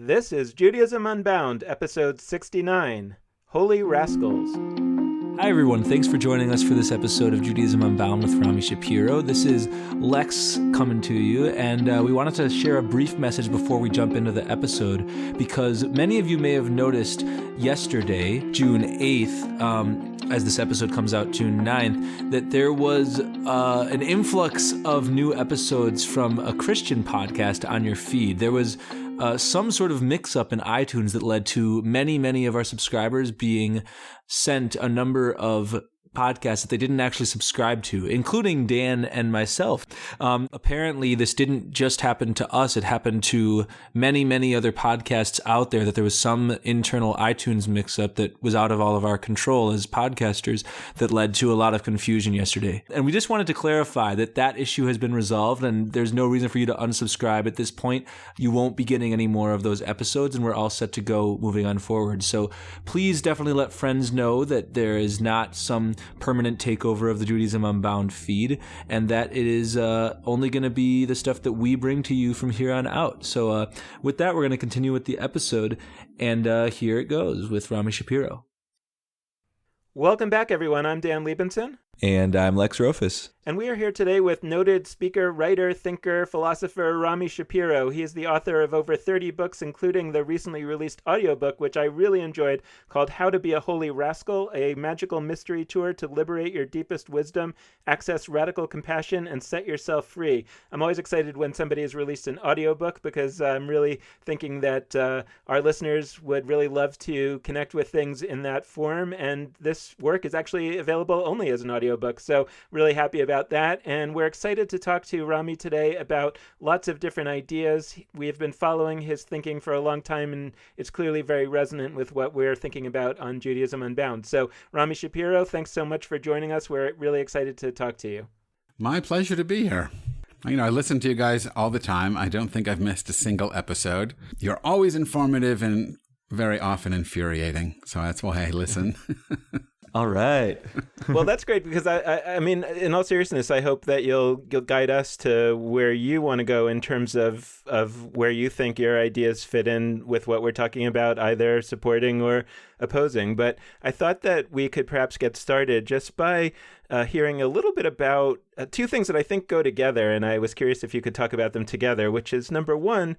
This is Judaism Unbound, episode 69, Holy Rascals. Hi everyone, thanks for joining us for this episode of Judaism Unbound with Rami Shapiro. This is Lex coming to you, and we wanted to share a brief message before we jump into the episode, because many of you may have noticed yesterday, June 8th, as this episode comes out June 9th, that there was an influx of new episodes from a Christian podcast on your feed. There was some sort of mix-up in iTunes that led to many of our subscribers being sent a number of podcasts that they didn't actually subscribe to, including Dan and myself. Apparently, this didn't just happen to us. It happened to many other podcasts out there, that there was some internal iTunes mix-up that was out of all of our control as podcasters that led to a lot of confusion yesterday. And we just wanted to clarify that that issue has been resolved, and there's no reason for you to unsubscribe at this point. You won't be getting any more of those episodes, and we're all set to go moving on forward. So please definitely let friends know that there is not some permanent takeover of the Judaism Unbound feed, and that it is only going to be the stuff that we bring to you from here on out. So with that, we're going to continue with the episode, and here it goes with Rami Shapiro. Welcome back, everyone. I'm Dan Liebenson. And I'm Lex Rofus. And we are here today with noted speaker, writer, thinker, philosopher Rami Shapiro. He is the author of over 30 books, including the recently released audiobook, which I really enjoyed, called How to Be a Holy Rascal, a magical mystery tour to liberate your deepest wisdom, access radical compassion, and set yourself free. I'm always excited when somebody has released an audiobook, because I'm really thinking that our listeners would really love to connect with things in that form. And this work is actually available only as an audiobook. So really happy about that. And we're excited to talk to Rami today about lots of different ideas. We have been following his thinking for a long time, and it's clearly very resonant with what we're thinking about on Judaism Unbound. So Rami Shapiro, thanks so much for joining us. We're really excited to talk to you. My pleasure to be here. You know, I listen to you guys all the time. I don't think I've missed a single episode. You're always informative and very often infuriating. So that's why I listen. All right. Well, that's great, because I mean, in all seriousness, I hope that you'll guide us to where you want to go in terms of where you think your ideas fit in with what we're talking about, either supporting or opposing. But I thought that we could perhaps get started just by hearing a little bit about two things that I think go together, and I was curious if you could talk about them together, which is, number one,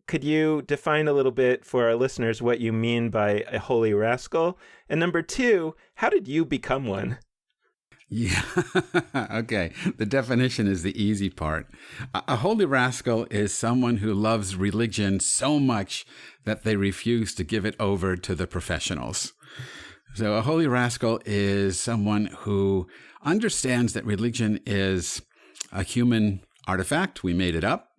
could you define a little bit for our listeners what you mean by a holy rascal? And number two, how did you become one? Yeah. Okay. The definition is the easy part. A holy rascal is someone who loves religion so much that they refuse to give it over to the professionals. So a holy rascal is someone who understands that religion is a human artifact. We made it up.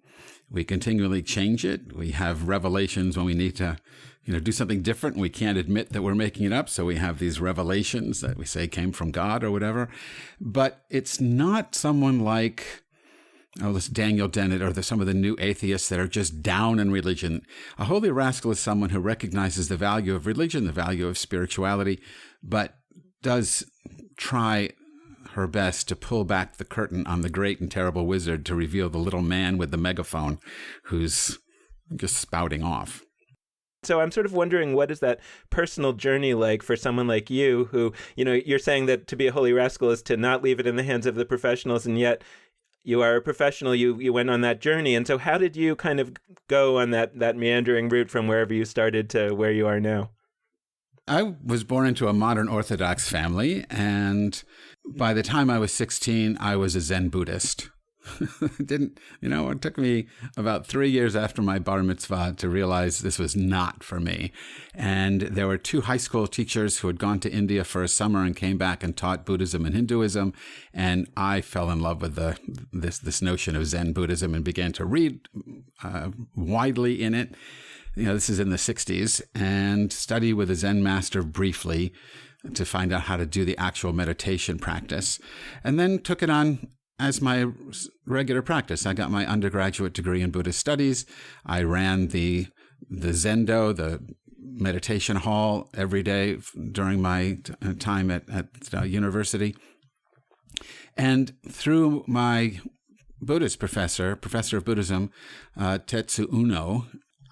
We continually change it. We have revelations when we need to, do something different. We can't admit that we're making it up. So we have these revelations that we say came from God or whatever. But it's not someone like, this Daniel Dennett or some of the new atheists that are just down in religion. A holy rascal is someone who recognizes the value of religion, the value of spirituality, but does try her best to pull back the curtain on the great and terrible wizard to reveal the little man with the megaphone who's just spouting off. So I'm sort of wondering, what is that personal journey like for someone like you who, you're saying that to be a holy rascal is to not leave it in the hands of the professionals, and yet you are a professional, you went on that journey. And so how did you kind of go on that meandering route from wherever you started to where you are now? I was born into a modern Orthodox family, and by the time I was 16, I was a Zen Buddhist. It took me about 3 years after my bar mitzvah to realize this was not for me. And there were two high school teachers who had gone to India for a summer and came back and taught Buddhism and Hinduism. And I fell in love with this notion of Zen Buddhism and began to read widely in it. This is in the 60s, and study with a Zen master briefly to find out how to do the actual meditation practice, and then took it on as my regular practice. I got my undergraduate degree in Buddhist studies. I ran the Zendo, the meditation hall, every day during my time at university. And through my Buddhist professor of Buddhism, Tetsu Uno,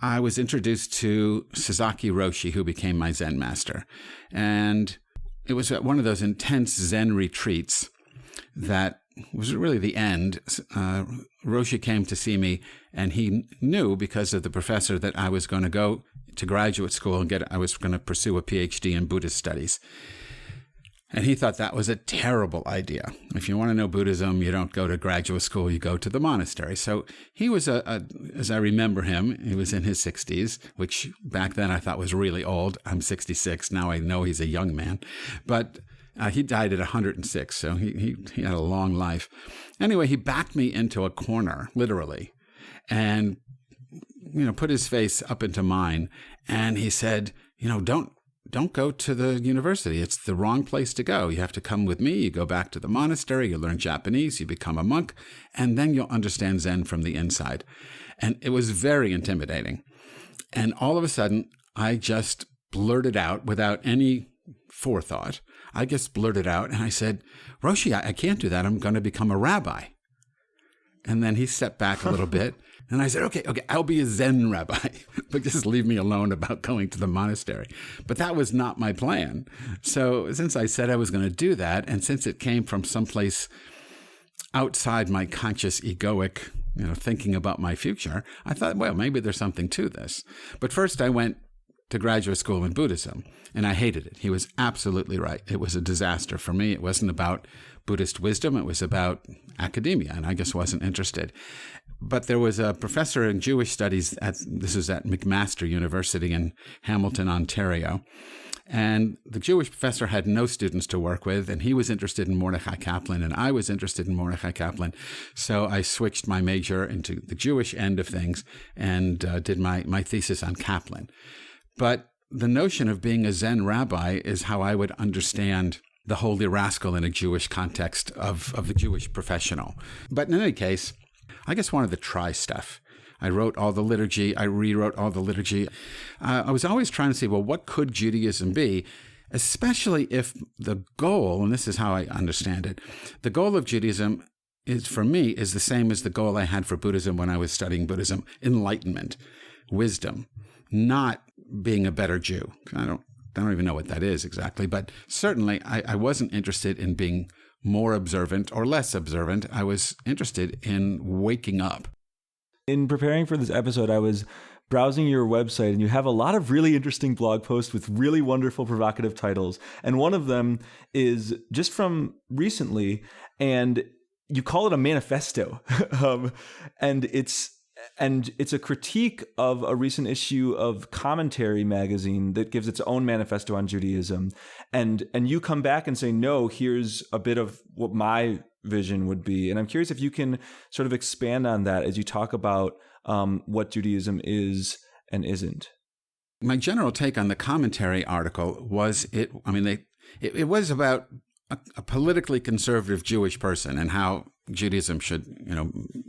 I was introduced to Sasaki Roshi, who became my Zen master. And it was at one of those intense Zen retreats that was really the end. Roshi came to see me, and he knew because of the professor that I was going to go to graduate school and I was going to pursue a PhD in Buddhist studies. And he thought that was a terrible idea. If you want to know Buddhism, you don't go to graduate school, you go to the monastery. So he was, as I remember him, he was in his 60s, which back then I thought was really old. I'm 66. Now I know he's a young man. But he died at 106, so he had a long life. Anyway, he backed me into a corner, literally, and put his face up into mine. And he said, don't go to the university. It's the wrong place to go. You have to come with me. You go back to the monastery. You learn Japanese. You become a monk. And then you'll understand Zen from the inside. And it was very intimidating. And all of a sudden, I just blurted out without any forethought. I just blurted out and I said, Roshi, I can't do that. I'm going to become a rabbi. And then he stepped back a little bit. And I said, okay, I'll be a Zen rabbi, but just leave me alone about going to the monastery. But that was not my plan. So since I said I was going to do that, and since it came from someplace outside my conscious egoic, thinking about my future, I thought, well, maybe there's something to this. But first I went to graduate school in Buddhism, and I hated it. He was absolutely right. It was a disaster for me. It wasn't about Buddhist wisdom. It was about academia, and I just wasn't interested. But there was a professor in Jewish studies, this was at McMaster University in Hamilton, Ontario. And the Jewish professor had no students to work with, and he was interested in Mordechai Kaplan, and I was interested in Mordechai Kaplan. So I switched my major into the Jewish end of things and did my thesis on Kaplan. But the notion of being a Zen rabbi is how I would understand the holy rascal in a Jewish context of the Jewish professional. But in any case, I just wanted to try stuff. I wrote all the liturgy. I rewrote all the liturgy. I was always trying to see, well, what could Judaism be? Especially if the goal, and this is how I understand it, the goal of Judaism is, for me, is the same as the goal I had for Buddhism when I was studying Buddhism: enlightenment, wisdom, not being a better Jew. I don't even know what that is exactly, but certainly I wasn't interested in being more observant or less observant. I was interested in waking up. In preparing for this episode, I was browsing your website, and you have a lot of really interesting blog posts with really wonderful, provocative titles. And one of them is just from recently, and you call it a manifesto. And it's a critique of a recent issue of Commentary magazine that gives its own manifesto on Judaism. And you come back and say, no, here's a bit of what my vision would be. And I'm curious if you can sort of expand on that as you talk about what Judaism is and isn't. My general take on the Commentary article was it was about a politically conservative Jewish person and how Judaism should,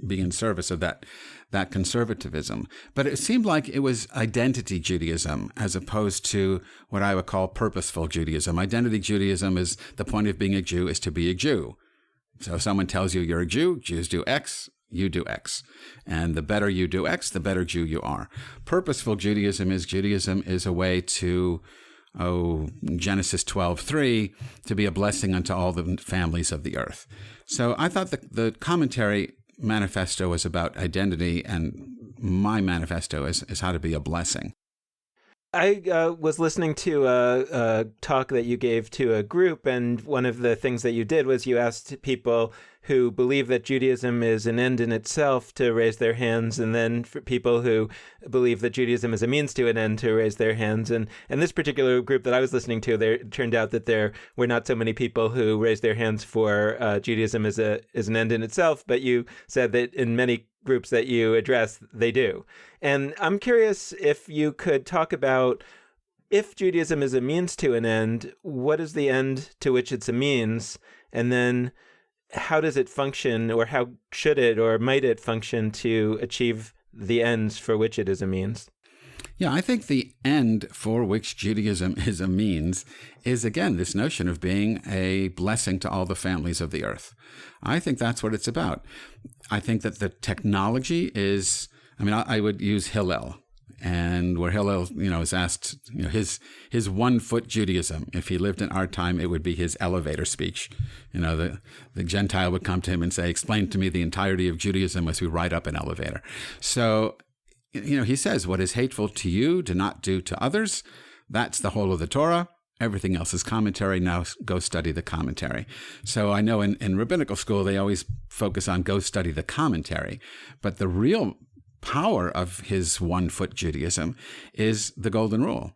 be in service of that conservatism. But it seemed like it was identity Judaism as opposed to what I would call purposeful Judaism. Identity Judaism is the point of being a Jew is to be a Jew. So if someone tells you you're a Jew, Jews do X, you do X. And the better you do X, the better Jew you are. Purposeful Judaism is a way to Genesis 12:3, to be a blessing unto all the families of the earth. So I thought the Commentary manifesto was about identity, and my manifesto is how to be a blessing. I was listening to a talk that you gave to a group, and one of the things that you did was you asked people who believe that Judaism is an end in itself to raise their hands, and then for people who believe that Judaism is a means to an end to raise their hands. And this particular group that I was listening to, there turned out that there were not so many people who raised their hands for Judaism as an end in itself, but you said that in many groups that you address, they do. And I'm curious if you could talk about, if Judaism is a means to an end, what is the end to which it's a means? And then how does it function, or how should it or might it function to achieve the ends for which it is a means? Yeah, I think the end for which Judaism is a means is, again, this notion of being a blessing to all the families of the earth. I think that's what it's about. I think that the technology is, I would use Hillel. And where Hillel, is asked, his 1 foot Judaism. If he lived in our time, it would be his elevator speech. The Gentile would come to him and say, explain to me the entirety of Judaism as we ride up an elevator. So, he says, what is hateful to you, do not do to others. That's the whole of the Torah. Everything else is commentary. Now go study the commentary. So I know in rabbinical school, they always focus on go study the commentary. But the real power of his 1 foot Judaism is the golden rule.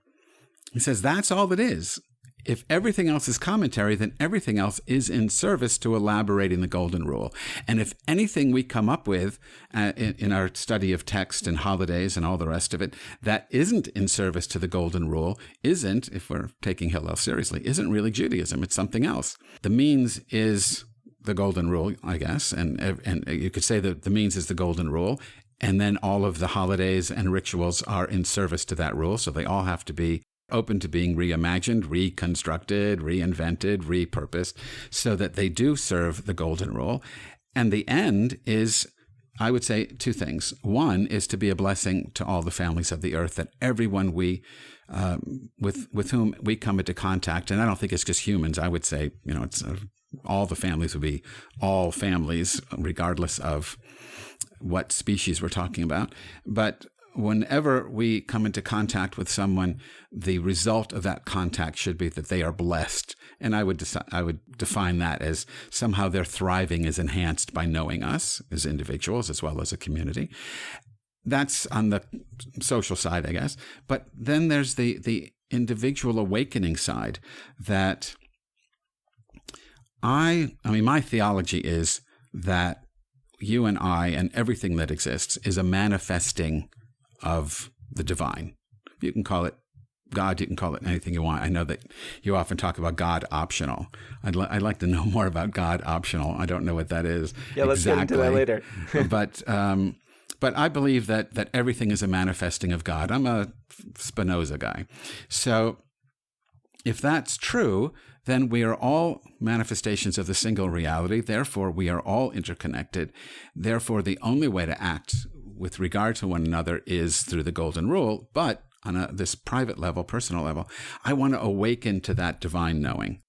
He says that's all it is. If everything else is commentary, then everything else is in service to elaborating the golden rule. And if anything we come up with in our study of text and holidays and all the rest of it that isn't in service to the golden rule, isn't, if we're taking Hillel seriously, isn't really Judaism. It's something else. The means is the golden rule, I guess. And you could say that the means is the golden rule. And then all of the holidays and rituals are in service to that rule. So they all have to be open to being reimagined, reconstructed, reinvented, repurposed, so that they do serve the golden rule. And the end is, I would say, 2 things. One is to be a blessing to all the families of the earth, that everyone with whom we come into contact, and I don't think it's just humans, I would say, it's all the families would be all families, regardless of what species we're talking about. But whenever we come into contact with someone, the result of that contact should be that they are blessed. And I would define that as somehow their thriving is enhanced by knowing us as individuals as well as a community. That's on the social side, I guess. But then there's the individual awakening side that I mean, my theology is that you and I and everything that exists is a manifesting of the divine. You can call it God, you can call it anything you want. I know that you often talk about God optional. I'd like to know more about God optional. I don't know what that is. Yeah, let's get into that later. But I believe that everything is a manifesting of God. I'm a Spinoza guy. So if that's true, then we are all manifestations of the single reality. Therefore, we are all interconnected. Therefore, the only way to act with regard to one another is through the golden rule. But on this private level, personal level, I want to awaken to that divine knowing.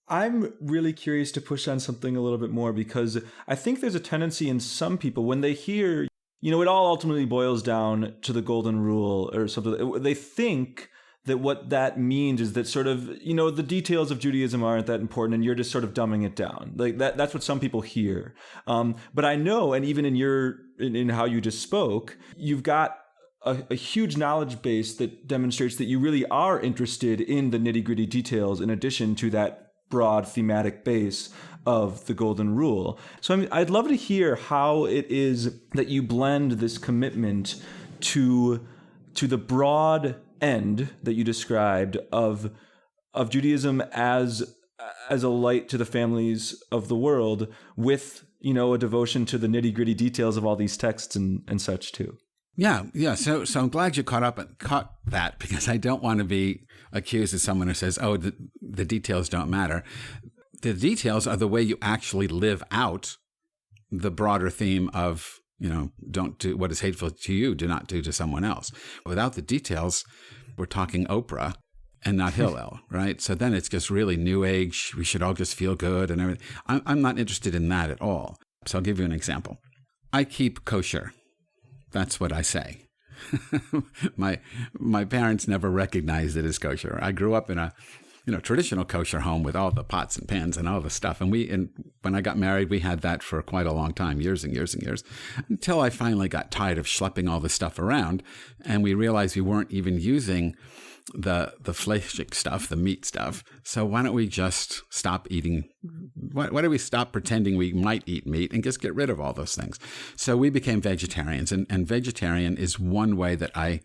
I'm really curious to push on something a little bit more, because I think there's a tendency in some people when they hear, it all ultimately boils down to the golden rule or something. They think that what that means is that sort of, the details of Judaism aren't that important and you're just sort of dumbing it down. Like that's what some people hear. But I know, and even in how you just spoke, you've got a huge knowledge base that demonstrates that you really are interested in the nitty-gritty details in addition to that broad thematic base of the golden rule. So I'd love to hear how it is that you blend this commitment to the broad end that you described of Judaism as a light to the families of the world with, a devotion to the nitty-gritty details of all these texts and such too. Yeah. So I'm glad you caught that, because I don't want to be accused as someone who says, oh, the details don't matter. The details are the way you actually live out the broader theme of, don't do what is hateful to you, do not do to someone else. Without the details, we're talking Oprah and not Hillel, right? So then it's just really new age. We should all just feel good and everything. I'm not interested in that at all. So I'll give you an example. I keep kosher. That's what I say. My parents never recognized it as kosher. I grew up in a traditional kosher home with all the pots and pans and all the stuff. And when I got married, we had that for quite a long time, years and years and years, until I finally got tired of schlepping all this stuff around. And we realized we weren't even using the fleischic stuff, the meat stuff. So why don't we just stop eating? Why don't we stop pretending we might eat meat and just get rid of all those things? So we became vegetarians, and vegetarian is one way that I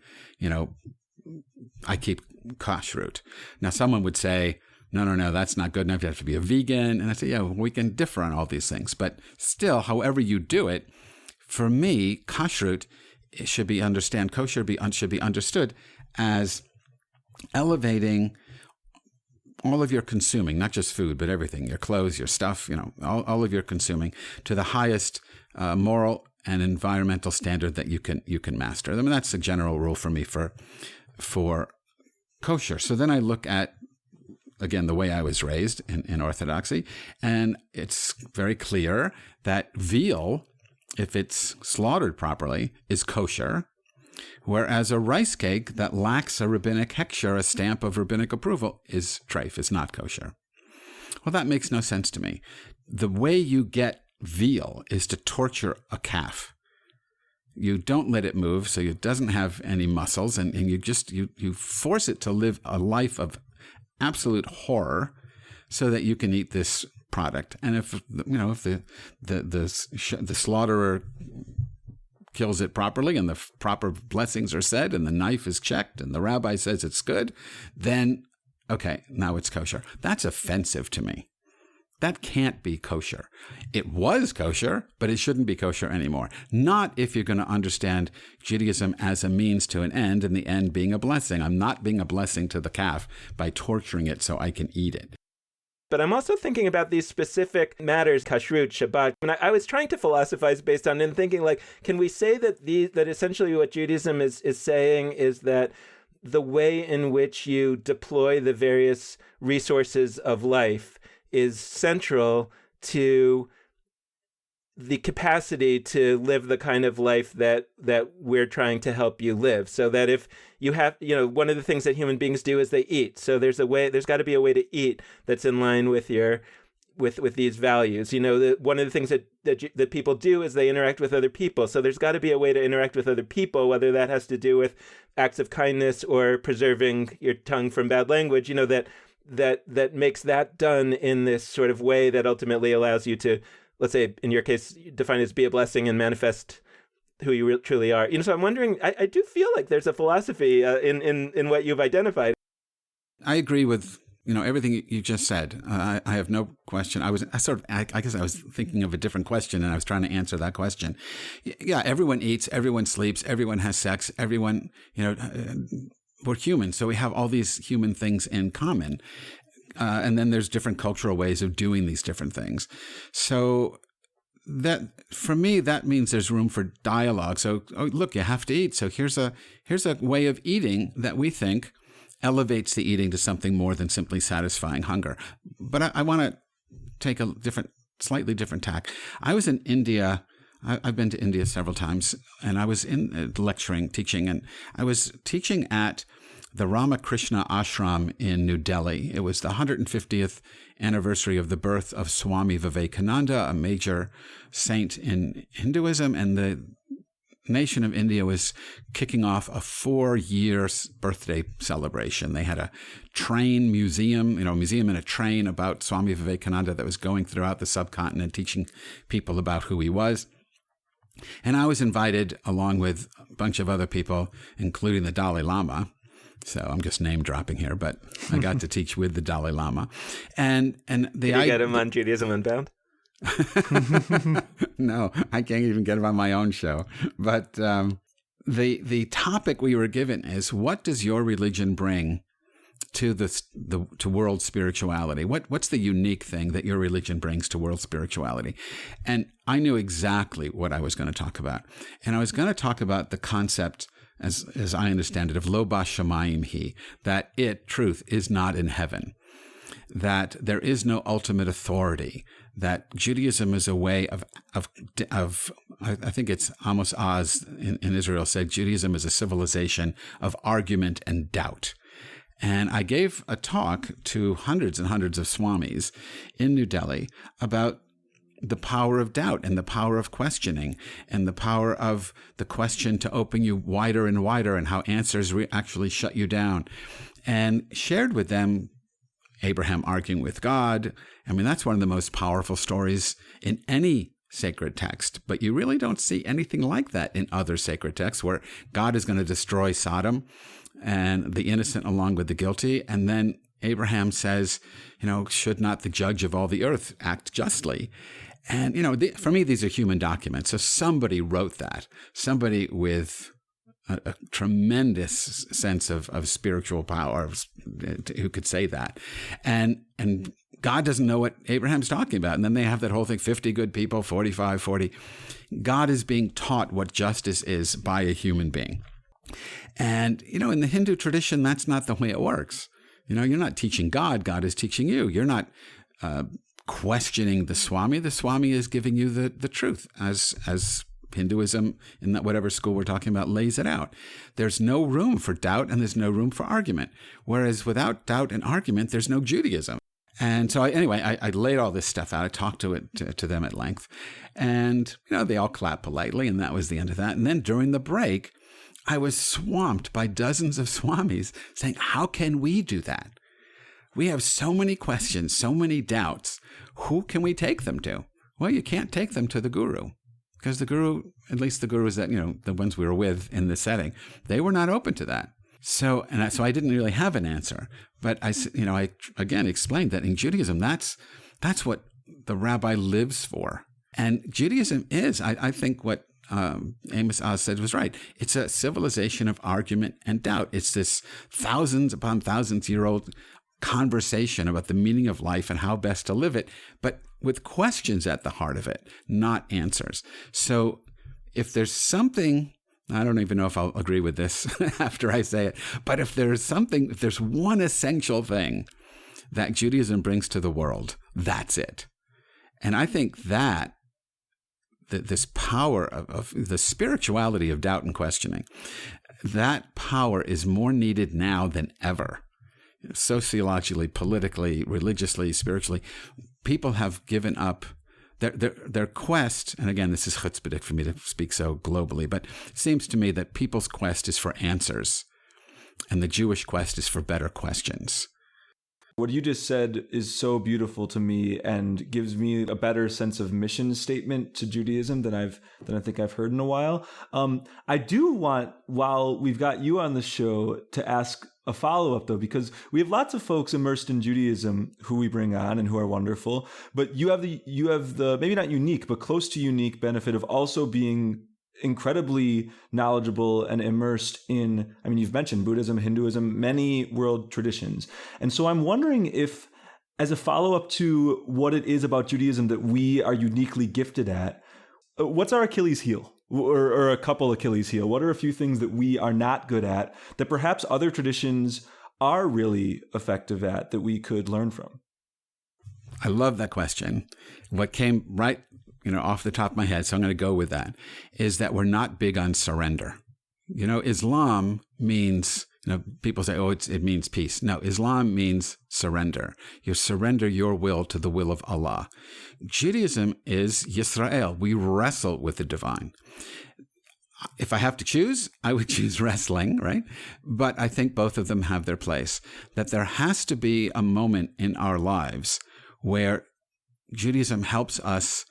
keep kashrut. Now, someone would say, no, that's not good enough. You have to be a vegan. And I say, yeah, we can differ on all these things. But still, however you do it, for me, kashrut should be understood as elevating all of your consuming, not just food, but everything, your clothes, your stuff, all of your consuming to the highest moral an environmental standard that you can master. I mean, that's a general rule for me for kosher. So then I look at, again, the way I was raised in Orthodoxy, and it's very clear that veal, if it's slaughtered properly, is kosher, whereas a rice cake that lacks a rabbinic hechsher, a stamp of rabbinic approval, is treif, is not kosher. Well, that makes no sense to me. The way you get veal is to torture a calf. You don't let it move, so it doesn't have any muscles, and you force it to live a life of absolute horror so that you can eat this product. And if the slaughterer kills it properly and the proper blessings are said and the knife is checked and the rabbi says it's good, then okay, now it's kosher. That's offensive to me. That can't be kosher. It was kosher, but it shouldn't be kosher anymore. Not if you're going to understand Judaism as a means to an end, and the end being a blessing. I'm not being a blessing to the calf by torturing it so I can eat it. But I'm also thinking about these specific matters, kashrut, Shabbat. And I was trying to philosophize based on and thinking, like, can we say that that essentially what Judaism is saying is that the way in which you deploy the various resources of life is central to the capacity to live the kind of life that we're trying to help you live. So that if you have, one of the things that human beings do is they eat. So there's got to be a way to eat that's in line with with these values. One of the things that people do is they interact with other people. So there's got to be a way to interact with other people, whether that has to do with acts of kindness or preserving your tongue from bad language, that makes that done in this sort of way that ultimately allows you to, let's say, in your case, define it as be a blessing and manifest who you truly are. So I'm wondering, I do feel like there's a philosophy in what you've identified. I agree with everything you just said. I have no question. I guess I was thinking of a different question, and I was trying to answer that question. Yeah, everyone eats, everyone sleeps, everyone has sex, everyone, we're human, so we have all these human things in common. And then there's different cultural ways of doing these different things. So that, for me, that means there's room for dialogue. So, look, you have to eat. So here's a way of eating that we think elevates the eating to something more than simply satisfying hunger. But I want to take a slightly different tack. I was in India. I've been to India several times, and I was lecturing, teaching, and I was teaching at the Ramakrishna Ashram in New Delhi. It was the 150th anniversary of the birth of Swami Vivekananda, a major saint in Hinduism, and the nation of India was kicking off a 4-year birthday celebration. They had a train museum, museum in a train about Swami Vivekananda that was going throughout the subcontinent, teaching people about who he was. And I was invited along with a bunch of other people, including the Dalai Lama. So I'm just name dropping here, but I got to teach with the Dalai Lama. And Did you get him on Judaism Unbound? No, I can't even get him on my own show. But the topic we were given is, what does your religion bring to to world spirituality? What's the unique thing that your religion brings to world spirituality? And I knew exactly what I was going to talk about. And I was going to talk about the concept, as I understand it, of lo ba shamayim hi, that truth, is not in heaven, that there is no ultimate authority, that Judaism is a way of I think it's Amos Oz in Israel said, Judaism is a civilization of argument and doubt. And I gave a talk to hundreds and hundreds of swamis in New Delhi about the power of doubt and the power of questioning and the power of the question to open you wider and wider, and how answers actually shut you down, and shared with them Abraham arguing with God. I mean, that's one of the most powerful stories in any sacred text, but you really don't see anything like that in other sacred texts, where God is going to destroy Sodom and the innocent along with the guilty. And then Abraham says, should not the judge of all the earth act justly? And, for me, these are human documents. So somebody wrote that, somebody with a tremendous sense of spiritual power who could say that. And God doesn't know what Abraham's talking about. And then they have that whole thing, 50 good people, 45, 40. God is being taught what justice is by a human being. And, in the Hindu tradition, that's not the way it works. You're not teaching God. God is teaching you. You're not questioning the Swami. The Swami is giving you the truth as Hinduism, in that whatever school we're talking about, lays it out. There's no room for doubt and there's no room for argument. Whereas without doubt and argument, there's no Judaism. And so I laid all this stuff out. I talked to them at length. And, they all clapped politely, and that was the end of that. And then during the break, I was swamped by dozens of swamis saying, how can we do that? We have so many questions, so many doubts. Who can we take them to? Well, you can't take them to the guru. Because the guru, at least the gurus that, the ones we were with in this setting, they were not open to that. So I didn't really have an answer. But I again explained that in Judaism, that's what the rabbi lives for. And Judaism is, I think what Amos Oz said was right. It's a civilization of argument and doubt. It's this thousands upon thousands year old conversation about the meaning of life and how best to live it, but with questions at the heart of it, not answers. So if there's something, I don't even know if I'll agree with this after I say it, but if there's one essential thing that Judaism brings to the world, that's it. And I think that this power of the spirituality of doubt and questioning, that power is more needed now than ever. Sociologically, politically, religiously, spiritually, people have given up their quest. And again, this is chutzpahdik for me to speak so globally, but it seems to me that people's quest is for answers, and the Jewish quest is for better questions. What you just said is so beautiful to me and gives me a better sense of mission statement to Judaism than I think I've heard in a while. I do want, while we've got you on the show, to ask a follow-up, though, because we have lots of folks immersed in Judaism who we bring on and who are wonderful, but you have the maybe not unique, but close to unique benefit of also being incredibly knowledgeable and immersed in, you've mentioned Buddhism, Hinduism, many world traditions. And so I'm wondering if, as a follow-up to what it is about Judaism that we are uniquely gifted at, what's our Achilles heel? Or a couple Achilles heel? What are a few things that we are not good at that perhaps other traditions are really effective at that we could learn from? I love that question. What came right off the top of my head, so I'm going to go with that, is that we're not big on surrender. Islam means, people say, it means peace. No, Islam means surrender. You surrender your will to the will of Allah. Judaism is Yisrael. We wrestle with the divine. If I have to choose, I would choose wrestling, right? But I think both of them have their place. That there has to be a moment in our lives where Judaism helps us,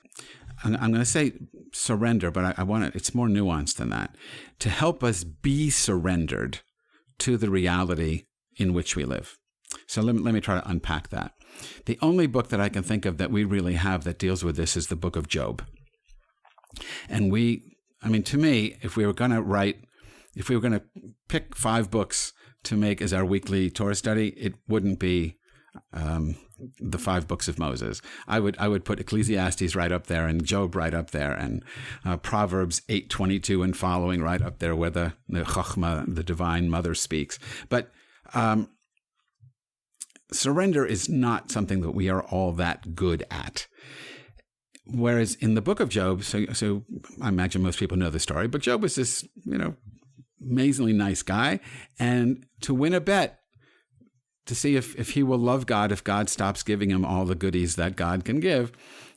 I'm going to say surrender, but I want it's more nuanced than that, to help us be surrendered to the reality in which we live. So let me try to unpack that. The only book that I can think of that we really have that deals with this is the book of Job. And to me, if we were going to pick 5 books to make as our weekly Torah study, it wouldn't be the 5 books of Moses. I would put Ecclesiastes right up there and Job right up there and Proverbs 8:22 and following right up there where the Chachma, the divine mother, speaks. But surrender is not something that we are all that good at. Whereas in the book of Job, so I imagine most people know the story, but Job was this, amazingly nice guy. And to win a bet, to see if he will love God, if God stops giving him all the goodies that God can give,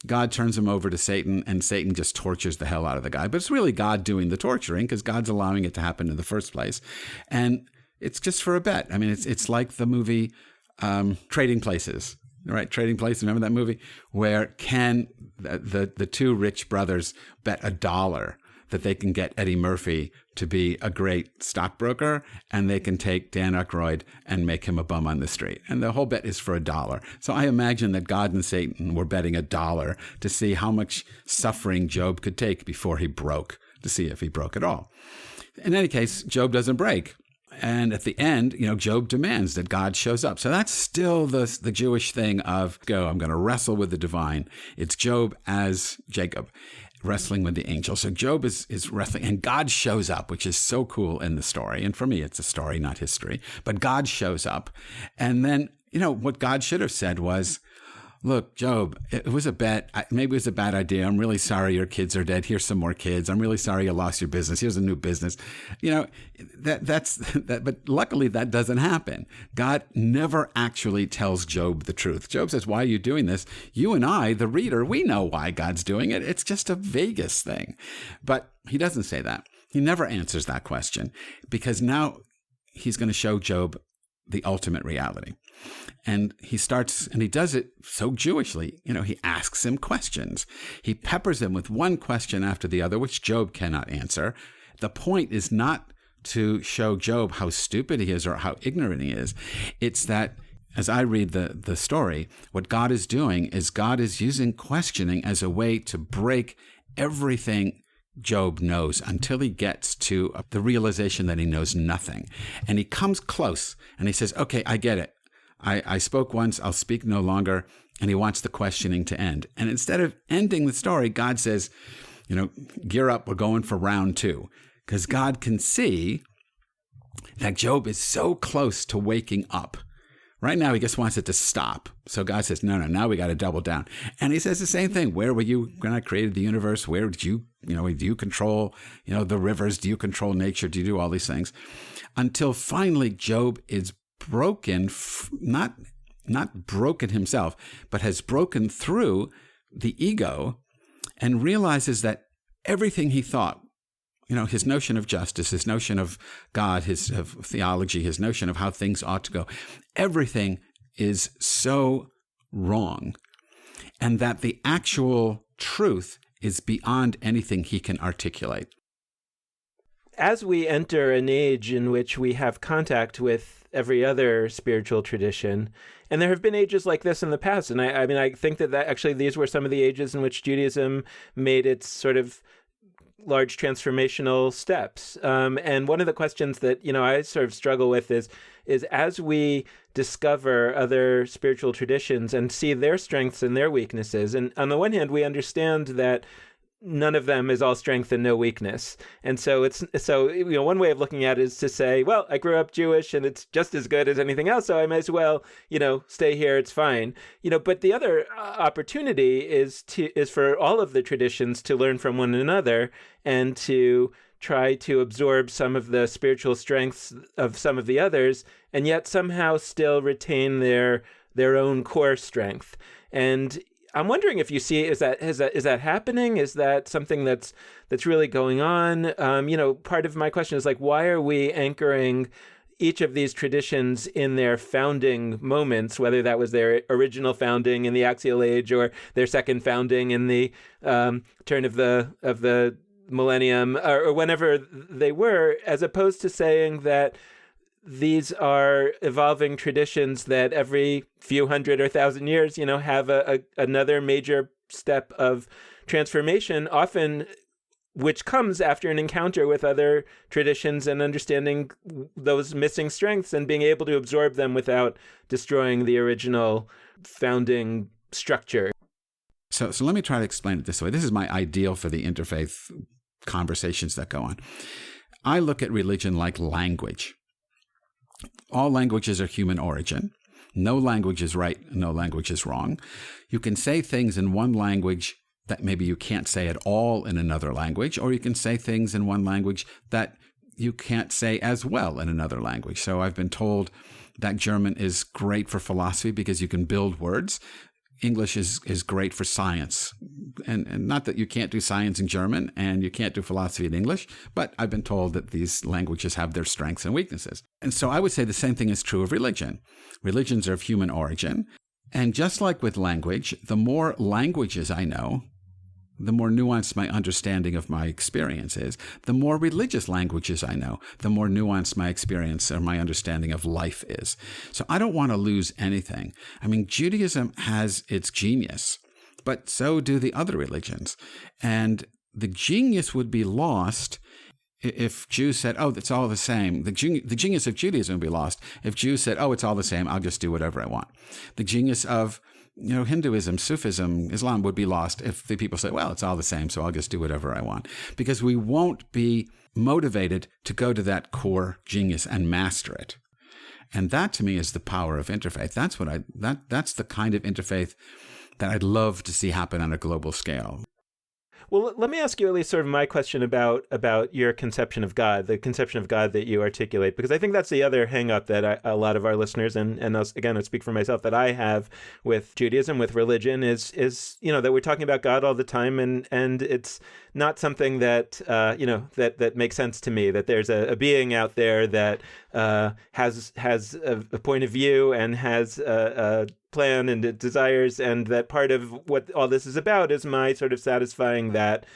God turns him over to Satan, and Satan just tortures the hell out of the guy. But it's really God doing the torturing because God's allowing it to happen in the first place. And it's just for a bet. It's like the movie Trading Places, right? Trading Places, remember that movie? Where can the 2 rich brothers bet $1 that they can get Eddie Murphy to be a great stockbroker, and they can take Dan Aykroyd and make him a bum on the street. And the whole bet is for $1. So I imagine that God and Satan were betting $1 to see how much suffering Job could take before he broke, to see if he broke at all. In any case, Job doesn't break. And at the end, Job demands that God shows up. So that's still the Jewish thing of, I'm going to wrestle with the divine. It's Job as Jacob wrestling with the angel. So Job is wrestling, and God shows up, which is so cool in the story. And for me, it's a story, not history. But God shows up. And then, what God should have said was, look, Job, it was a bet. Maybe it was a bad idea. I'm really sorry your kids are dead. Here's some more kids. I'm really sorry you lost your business. Here's a new business. That's but luckily that doesn't happen. God never actually tells Job the truth. Job says, why are you doing this? You and I, the reader, we know why God's doing it. It's just a Vegas thing. But he doesn't say that. He never answers that question, because now he's going to show Job the ultimate reality. And he does it so Jewishly. He asks him questions. He peppers him with one question after the other, which Job cannot answer. The point is not to show Job how stupid he is or how ignorant he is. It's that, as I read the story, what God is doing is God is using questioning as a way to break everything Job knows until he gets to the realization that he knows nothing. And he comes close and he says, okay, I get it. I spoke once, I'll speak no longer. And he wants the questioning to end. And instead of ending the story, God says, gear up, we're going for round 2. Because God can see that Job is so close to waking up. Right now, he just wants it to stop. So God says, no, now we got to double down. And he says the same thing. Where were you when I created the universe? Where did you, do you control, the rivers? Do you control nature? Do you do all these things? Until finally, Job is broken, not broken himself, but has broken through the ego and realizes that everything he thought, his notion of justice, his notion of God, his of theology, his notion of how things ought to go, everything is so wrong, and that the actual truth is beyond anything he can articulate. As we enter an age in which we have contact with every other spiritual tradition, and there have been ages like this in the past, and I think that actually these were some of the ages in which Judaism made its sort of large transformational steps. And one of the questions that, I sort of struggle with is as we discover other spiritual traditions and see their strengths and their weaknesses, and on the one hand, we understand that none of them is all strength and no weakness. And so one way of looking at it is to say, well, I grew up Jewish and it's just as good as anything else, so I might as well, stay here, it's fine. But the other opportunity is for all of the traditions to learn from one another and to try to absorb some of the spiritual strengths of some of the others, and yet somehow still retain their own core strength. And I'm wondering if you see, is that happening? Is that something that's really going on? Part of my question is why are we anchoring each of these traditions in their founding moments, whether that was their original founding in the Axial Age or their second founding in the turn of the millennium, or whenever they were, as opposed to saying that these are evolving traditions that every few hundred or 1,000 years, have another major step of transformation, often which comes after an encounter with other traditions and understanding those missing strengths and being able to absorb them without destroying the original founding structure. So let me try to explain it this way. This is my ideal for the interfaith conversations that go on. I look at religion like language. All languages are human origin. No language is right, no language is wrong. You can say things in one language that maybe you can't say at all in another language, or you can say things in one language that you can't say as well in another language. So I've been told that German is great for philosophy because you can build words. English is great for science. And not that you can't do science in German and you can't do philosophy in English, but I've been told that these languages have their strengths and weaknesses. And so I would say the same thing is true of religion. Religions are of human origin. And just like with language, the more languages I know, the more nuanced my understanding of my experience is. The more religious languages I know, the more nuanced my experience or my understanding of life is. So I don't want to lose anything. I mean, Judaism has its genius, but so do the other religions. And the genius would be lost if Jews said, oh, it's all the same, the genius of Judaism would be lost. If Jews said, oh, it's all the same, I'll just do whatever I want. The genius of Hinduism, Sufism, Islam would be lost if the people say, well, it's all the same, so I'll just do whatever I want. Because we won't be motivated to go to that core genius and master it. And that to me is the power of interfaith. That's the kind of interfaith that I'd love to see happen on a global scale. Well, let me ask you at least sort of my question about your conception of God, the conception of God that you articulate, because I think that's the other hang up that a lot of our listeners, and again, I speak for myself, that I have with Judaism, with religion, is that we're talking about God all the time, and it's not something that, that makes sense to me, that there's a being out there that has a point of view and has a plan and desires, and that part of what all this is about is my sort of satisfying that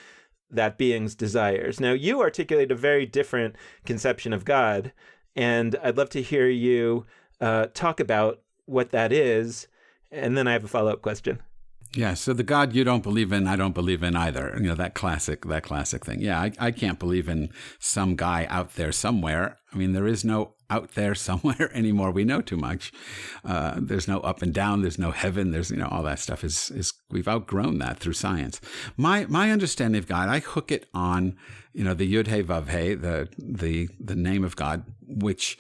being's desires. Now, you articulate a very different conception of God, and I'd love to hear you talk about what that is, and then I have a follow-up question. Yeah, so the God you don't believe in, I don't believe in either. That classic thing. Yeah, I can't believe in some guy out there somewhere. I mean, there is no out there somewhere anymore. We know too much. There's no up and down. There's no heaven. There's, all that stuff is we've outgrown that through science. My understanding of God, I hook it on, the Yud He Vav He, the name of God, which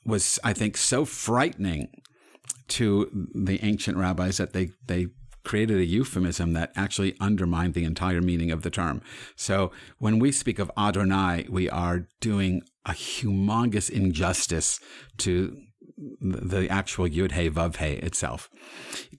was, I think, so frightening to the ancient rabbis that they created a euphemism that actually undermined the entire meaning of the term. So when we speak of Adonai, we are doing a humongous injustice to the actual Yud He Vav He itself.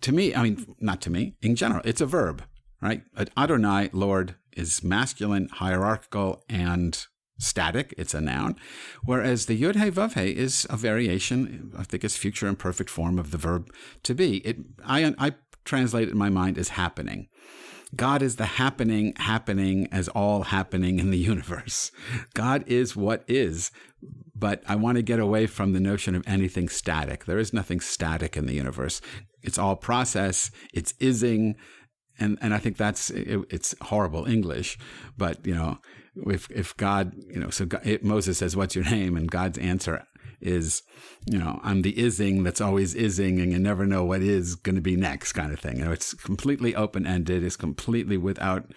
To me, not to me, in general, it's a verb, right? Adonai, Lord, is masculine, hierarchical, and static. It's a noun. Whereas the Yud He Vav He is a variation, I think it's future imperfect form of the verb to be. I translate it in my mind as happening. God is the happening as all happening in the universe. God is what is, but I want to get away from the notion of anything static. There is nothing static in the universe. It's all process, it's ising, and I think it's horrible English, but, if God, Moses says, what's your name? And God's answer is, I'm the ising that's always ising, and you never know what is going to be next, kind of thing. It's completely open-ended. It's completely without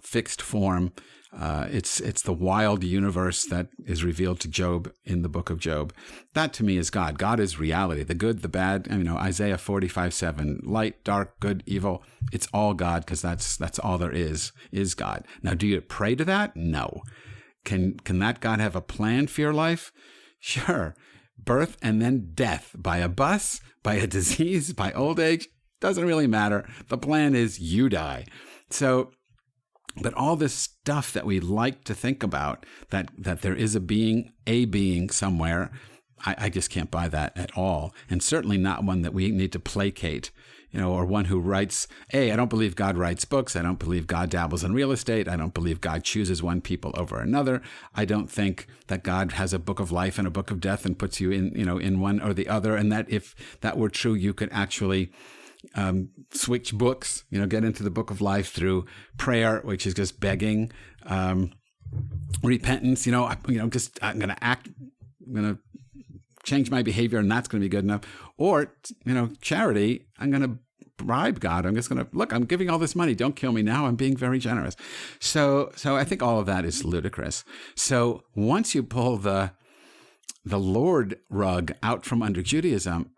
fixed form. It's the wild universe that is revealed to Job in the book of Job. That to me is God. God is reality, the good, the bad. Isaiah 45:7, light, dark, good, evil. It's all God, because that's all there is God. Now, do you pray to that? No. Can that God have a plan for your life? Sure. Birth and then death, by a bus, by a disease, by old age, doesn't really matter. The plan is you die. So, but all this stuff that we like to think about, that there is a being somewhere, I just can't buy that at all. And certainly not one that we need to placate, or one who writes, I don't believe God writes books. I don't believe God dabbles in real estate. I don't believe God chooses one people over another. I don't think that God has a book of life and a book of death and puts you in one or the other. And that if that were true, you could actually switch books, get into the book of life through prayer, which is just begging, repentance, I'm going to change my behavior and that's going to be good enough. Or, charity, I'm going to bribe God. I'm just going to, I'm giving all this money. Don't kill me now. I'm being very generous. So I think all of that is ludicrous. So once you pull the Lord rug out from under Judaism,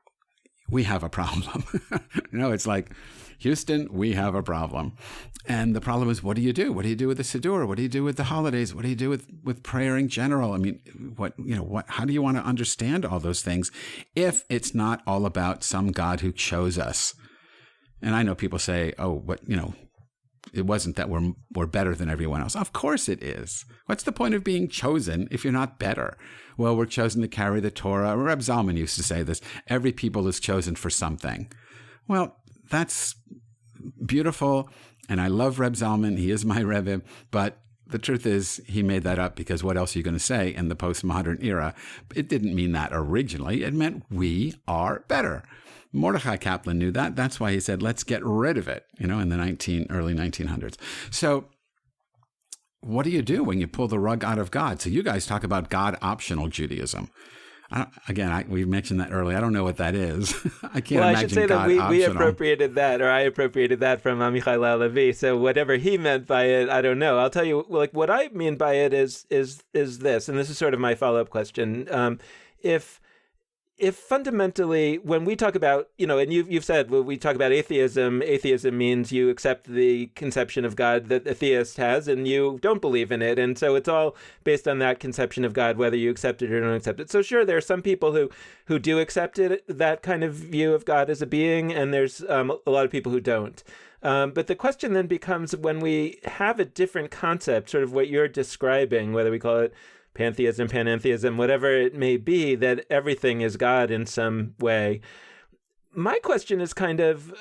we have a problem. It's like, Houston, we have a problem. And the problem is, what do you do? What do you do with the Siddur? What do you do with the holidays? What do you do with prayer in general? I mean, how do you want to understand all those things if it's not all about some God who chose us? And I know people say, it wasn't that we're better than everyone else. Of course it is. What's the point of being chosen if you're not better? Well, we're chosen to carry the Torah. Reb Zalman used to say this, every people is chosen for something. Well, that's beautiful, and I love Reb Zalman. He is my Rebbe, but the truth is he made that up because what else are you going to say in the postmodern era? It didn't mean that originally. It meant we are better. Mordechai Kaplan knew that. That's why he said, let's get rid of it, in the early 1900s. So what do you do when you pull the rug out of God? So you guys talk about God-optional Judaism. We mentioned that earlier. I don't know what that is. I can't imagine I should say that we appropriated that, or I appropriated that from Amichai Levi. So whatever he meant by it, I don't know. I'll tell you, like, what I mean by it is this, and this is sort of my follow-up question. If fundamentally, when we talk about, and you've said, when we talk about atheism means you accept the conception of God that a theist has and you don't believe in it. And so it's all based on that conception of God, whether you accept it or don't accept it. So sure, there are some people who do accept it, that kind of view of God as a being, and there's a lot of people who don't. But the question then becomes, when we have a different concept, sort of what you're describing, whether we call it pantheism, panentheism, whatever it may be, that everything is God in some way. My question is kind of,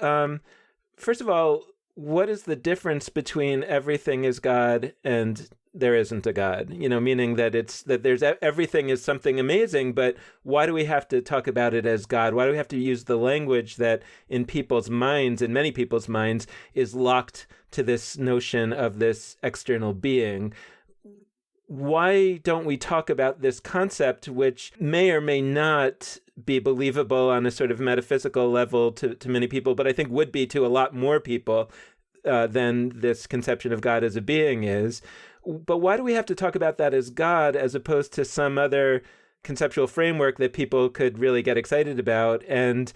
first of all, what is the difference between everything is God and there isn't a God? Meaning that there's everything is something amazing, but why do we have to talk about it as God? Why do we have to use the language that in many people's minds, is locked to this notion of this external being? Why don't we talk about this concept, which may or may not be believable on a sort of metaphysical level to many people, but I think would be to a lot more people than this conception of God as a being is. But why do we have to talk about that as God as opposed to some other conceptual framework that people could really get excited about? And,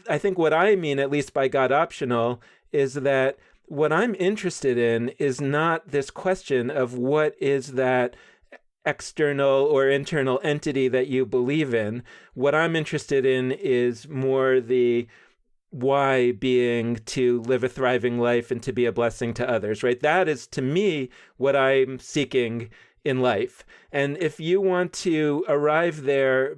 I think what I mean, at least by God optional, is that what I'm interested in is not this question of what is that external or internal entity that you believe in. What I'm interested in is more the why, being to live a thriving life and to be a blessing to others, right? That is, to me, what I'm seeking in life. And if you want to arrive there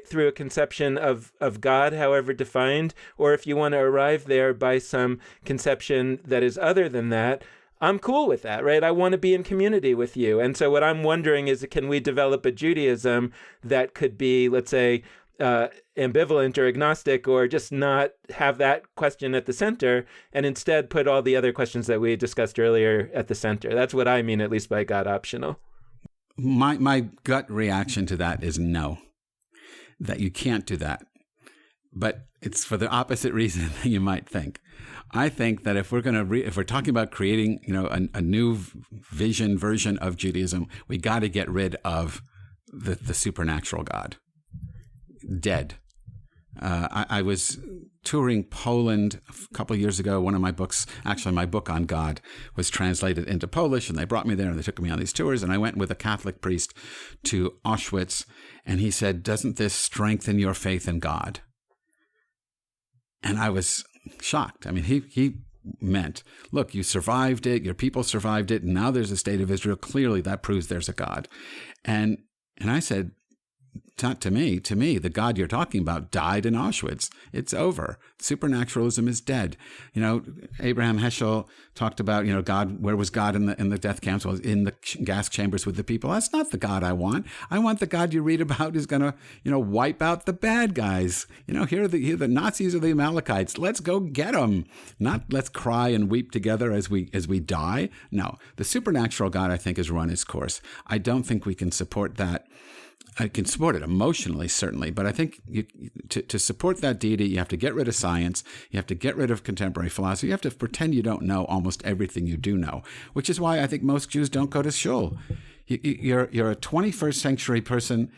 through a conception of God, however defined, or if you want to arrive there by some conception that is other than that, I'm cool with that, right? I want to be in community with you. And so what I'm wondering is, can we develop a Judaism that could be, let's say, ambivalent or agnostic, or just not have that question at the center, and instead put all the other questions that we discussed earlier at the center? That's what I mean, at least by God optional. My gut reaction to that is no, that you can't do that. But it's for the opposite reason than you might think. I think that if we're talking about creating, a new version of Judaism, we got to get rid of the supernatural God. Dead. I was touring Poland a couple of years ago. One of my books, actually my book on God, was translated into Polish, and they brought me there and they took me on these tours. And I went with a Catholic priest to Auschwitz, and he said, "Doesn't this strengthen your faith in God?" And I was shocked. I mean, he meant, look, you survived it, your people survived it, and now there's a state of Israel. Clearly that proves there's a God. And I said, not to me, the God you're talking about died in Auschwitz. It's over. Supernaturalism is dead. Abraham Heschel talked about, God, where was God in the death camps? Well, in the gas chambers with the people. That's not the God I want. I want the God you read about is going to, wipe out the bad guys. Here are the Nazis or the Amalekites. Let's go get them. Not let's cry and weep together as we die. No, the supernatural God, I think, has run its course. I don't think we can support that. I can support it emotionally, certainly, but I think to support that deity, you have to get rid of science, you have to get rid of contemporary philosophy, you have to pretend you don't know almost everything you do know, which is why I think most Jews don't go to shul. You're a 21st century person,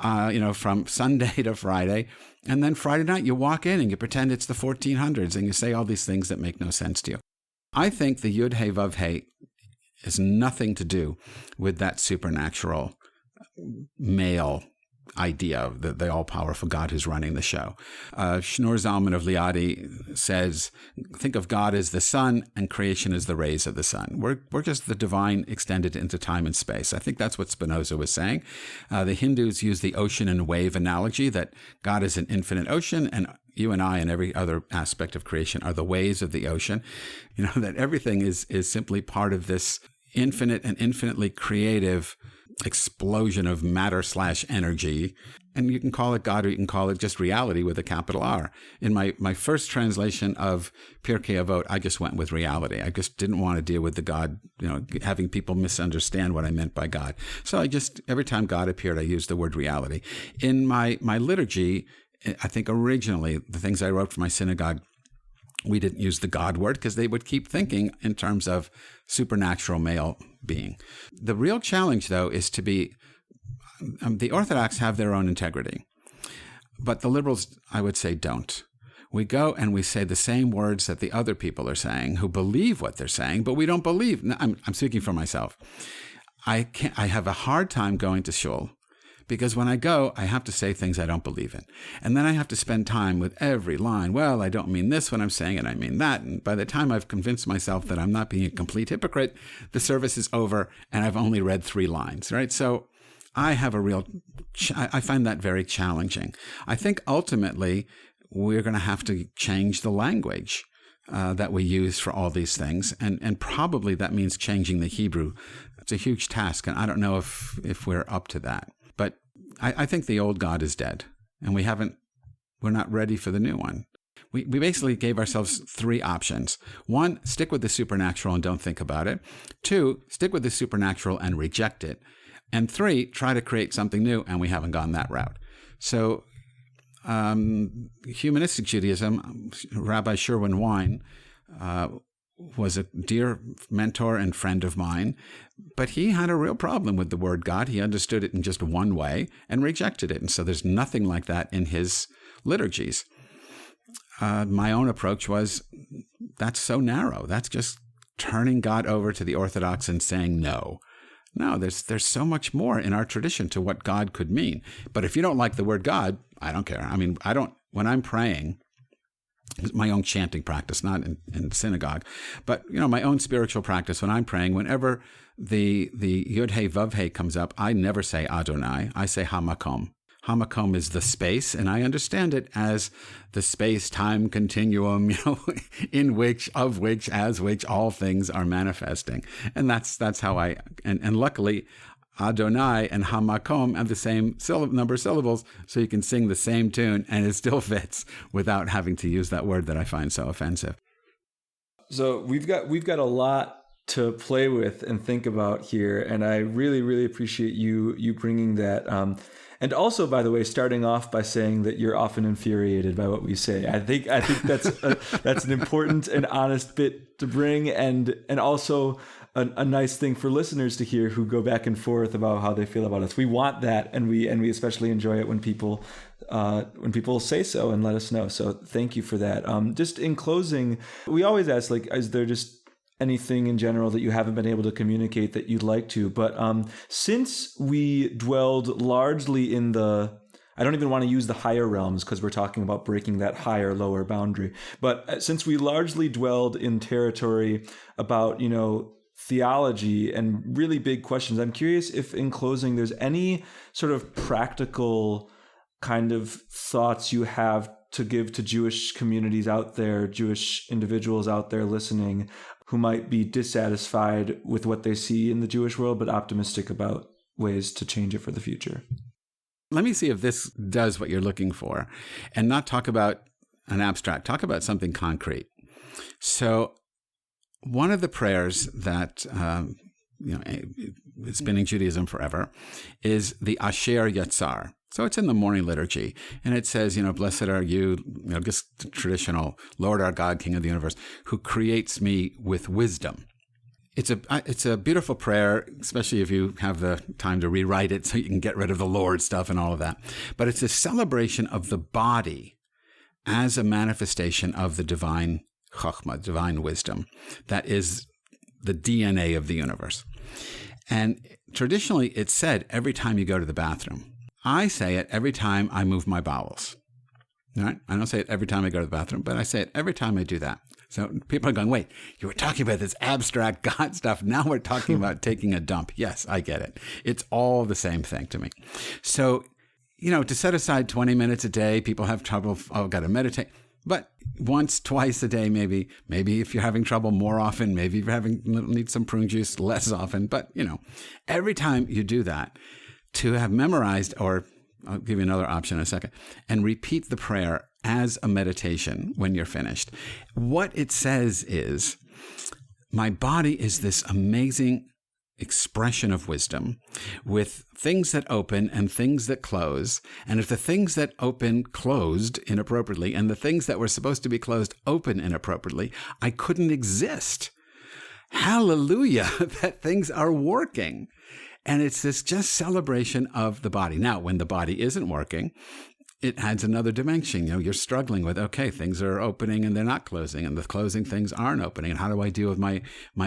from Sunday to Friday, and then Friday night you walk in and you pretend it's the 1400s and you say all these things that make no sense to you. I think the Yud Hey Vav Hey has nothing to do with that supernatural male idea, the all-powerful God who's running the show. Shneur Zalman of Liadi says, think of God as the sun and creation as the rays of the sun. We're just the divine extended into time and space. I think that's what Spinoza was saying. The Hindus use the ocean and wave analogy, that God is an infinite ocean, and you and I and every other aspect of creation are the waves of the ocean. That everything is simply part of this infinite and infinitely creative explosion of matter/energy. And you can call it God, or you can call it just reality with a capital R. In my first translation of Pirkei Avot, I just went with reality. I just didn't want to deal with the God, having people misunderstand what I meant by God. So every time God appeared, I used the word reality. In my liturgy, I think originally, the things I wrote for my synagogue, we didn't use the God word because they would keep thinking in terms of supernatural male being. The real challenge, though, is to be the Orthodox have their own integrity, but the liberals, I would say, don't. We go and we say the same words that the other people are saying who believe what they're saying, but we don't believe. I'm speaking for myself. I have a hard time going to shul because when I go, I have to say things I don't believe in. And then I have to spend time with every line. Well, I don't mean this when I'm saying it, I mean that. And by the time I've convinced myself that I'm not being a complete hypocrite, the service is over and I've only read 3 lines, right? So I have I find that very challenging. I think ultimately we're going to have to change the language that we use for all these things. And probably that means changing the Hebrew. It's a huge task. And I don't know if we're up to that. But I think the old God is dead and we're not ready for the new one. We basically gave ourselves 3 options. 1, stick with the supernatural and don't think about it. 2, stick with the supernatural and reject it. And 3, try to create something new, and we haven't gone that route. So humanistic Judaism, Rabbi Sherwin Wine was a dear mentor and friend of mine, but he had a real problem with the word God. He understood it in just one way and rejected it. And so there's nothing like that in his liturgies. My own approach was, that's so narrow. That's just turning God over to the Orthodox and saying no. No, there's so much more in our tradition to what God could mean. But if you don't like the word God, I don't care. I mean, when I'm praying, it's my own chanting practice, not in synagogue, but, my own spiritual practice, when I'm praying, whenever the Yud He Vav He comes up, I never say Adonai, I say Hamakom. Hamakom is the space, and I understand it as the space-time continuum, in which, of which, as which all things are manifesting. And that's how and luckily, Adonai and Hamakom have the same number of syllables, so you can sing the same tune, and it still fits without having to use that word that I find so offensive. So we've got a lot to play with and think about here, and I really, really appreciate you bringing that. And also, by the way, starting off by saying that you're often infuriated by what we say. I think that's an important and honest bit to bring, and also a nice thing for listeners to hear who go back and forth about how they feel about us. We want that, and we especially enjoy it when people say so and let us know. So thank you for that. Just in closing, we always ask, is there just anything in general that you haven't been able to communicate that you'd like to? But since we dwelled largely in I don't even want to use the higher realms because we're talking about breaking that higher, lower boundary. But since we largely dwelled in territory about, theology and really big questions, I'm curious if in closing there's any sort of practical kind of thoughts you have to give to Jewish communities out there, Jewish individuals out there listening who might be dissatisfied with what they see in the Jewish world, but optimistic about ways to change it for the future. Let me see if this does what you're looking for, and not talk about an abstract, talk about something concrete. So one of the prayers that, it's been in Judaism forever, is the Asher Yatzar. So it's in the morning liturgy, and it says, blessed are you, just traditional, Lord our God, King of the universe, who creates me with wisdom. It's a beautiful prayer, especially if you have the time to rewrite it so you can get rid of the Lord stuff and all of that. But it's a celebration of the body as a manifestation of the divine Chokhmah, divine wisdom, that is the DNA of the universe. And traditionally, it's said every time you go to the bathroom. I say it every time I move my bowels. Right? I don't say it every time I go to the bathroom, but I say it every time I do that. So people are going, wait, you were talking about this abstract God stuff. Now we're talking about taking a dump. Yes, I get it. It's all the same thing to me. So, to set aside 20 minutes a day, people have trouble, got to meditate. But, once, twice a day, maybe if you're having trouble, more often, maybe you're need some prune juice less often. But, every time you do that, to have memorized, or I'll give you another option in a second, and repeat the prayer as a meditation when you're finished. What it says is, my body is this amazing expression of wisdom with things that open and things that close. And if the things that open closed inappropriately and the things that were supposed to be closed open inappropriately, I couldn't exist. Hallelujah, that things are working. And it's this just celebration of the body. Now, when the body isn't working, it adds another dimension. You're struggling with, okay, things are opening and they're not closing, and the closing things aren't opening. And how do I deal with my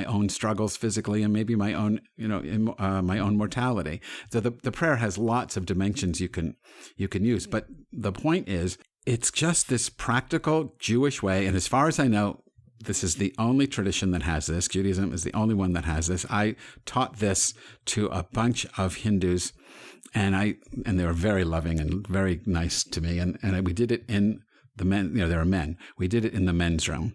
own struggles physically and maybe my own, my own mortality? So the prayer has lots of dimensions you can use. But the point is, it's just this practical Jewish way. And as far as I know, this is the only tradition that has this. Judaism is the only one that has this. I taught this to a bunch of Hindus, and they were very loving and very nice to me. And we did it in the men. There are men. We did it in the men's room,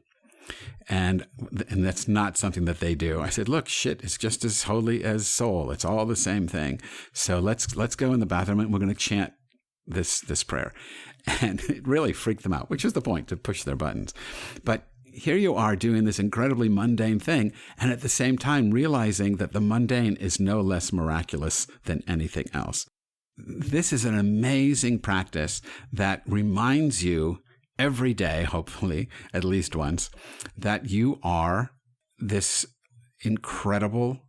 and that's not something that they do. I said, look, shit, it's just as holy as soul. It's all the same thing. So let's go in the bathroom and we're going to chant this prayer. And it really freaked them out, which is the point, to push their buttons. But here you are doing this incredibly mundane thing, and at the same time realizing that the mundane is no less miraculous than anything else. This is an amazing practice that reminds you every day, hopefully, at least once, that you are this incredible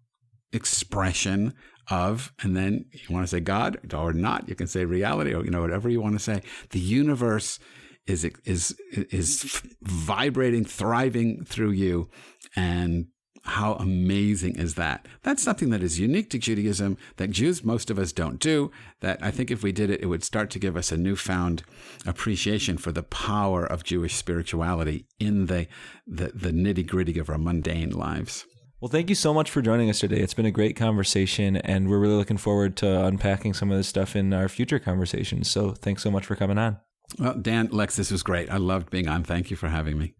expression of, and then you want to say God or not, you can say reality, or whatever you want to say. The universe is vibrating, thriving through you. And how amazing is that? That's something that is unique to Judaism, that Jews, most of us, don't do, that I think if we did it, it would start to give us a newfound appreciation for the power of Jewish spirituality in the nitty-gritty of our mundane lives. Well, thank you so much for joining us today. It's been a great conversation, and we're really looking forward to unpacking some of this stuff in our future conversations. So thanks so much for coming on. Well, Dan, Lex, this was great. I loved being on. Thank you for having me.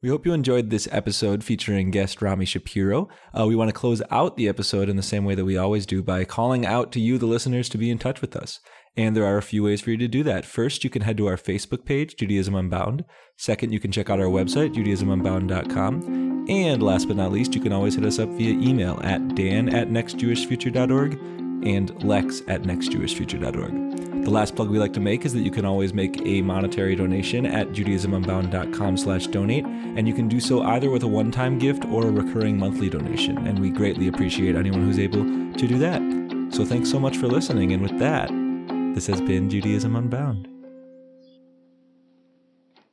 We hope you enjoyed this episode featuring guest Rami Shapiro. We want to close out the episode in the same way that we always do, by calling out to you, the listeners, to be in touch with us. And there are a few ways for you to do that. First, you can head to our Facebook page, Judaism Unbound. Second, you can check out our website, JudaismUnbound.com. And last but not least, you can always hit us up via email at dan@nextjewishfuture.org and lex@nextjewishfuture.org. The last plug we like to make is that you can always make a monetary donation at JudaismUnbound.com/donate, and you can do so either with a one-time gift or a recurring monthly donation, and we greatly appreciate anyone who's able to do that. So thanks so much for listening, and with that, this has been Judaism Unbound.